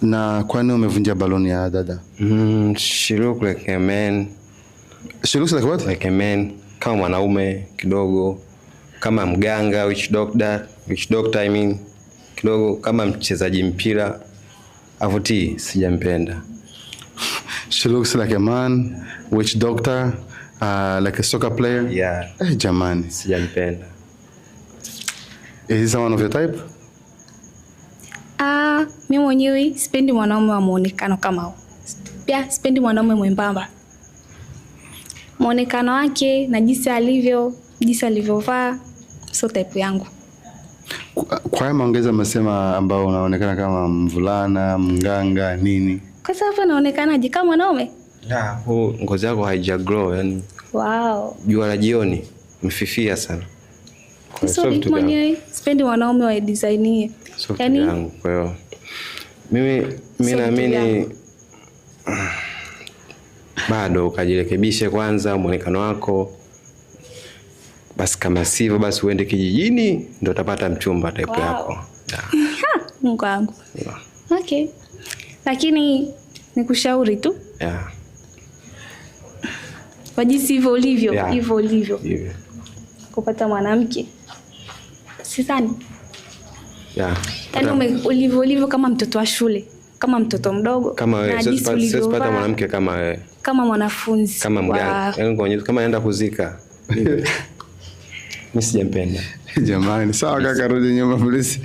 Na kwani umevunja baloni ya dada? She look like a man. She looks like what? Like a man. Kama mwanaume kidogo, kama mganga, witch doctor I mean, kidogo kama mchezaji mpira. Avuti sijampenda. She looks like a man, witch doctor, like a soccer player. Yeah. Jamani, Sijampenda. Is he someone of your type? Mimi mwenyewe sipendi mwanaume wa muonekano kama huo. Pia sipendi mwanaume mwembamba. Muonekano wake na jinsi alivyovaa sio type yangu. Kwa hiyo maongeza msema ambao unaonekana kama mvulana, mganga, nini? Kwa sababu anaonekanaje kama mwanaume? Yeah, ngozi yako haija glow yani. Wow. Jua la jioni mfifia sana. So mwenyewe sipendi wanaume wa design hii. Yani kwa hiyo mimi naamini bado ukajirekebishe kwanza muonekano wako. Basi kama sivyo basi uende kijijini ndio utapata mchumba type yako. Mungu wangu. Yeah. Okay. Lakini nikushauri tu. Yeah. Kwa jinsi hivyo ulivyo. Yeah. Kupata mwanamke. Sidhani. Yeah. Yaani ulivyo kama mtoto wa shule, kama mtoto mdogo. Kama wewe sasa pata mwanamke kama wewe. Kama mwanafunzi. Kama mganga. Yaani kama anaenda kuzika. Mimi sijampenda. Jamani, sawa kaka, rudi nyuma polisi.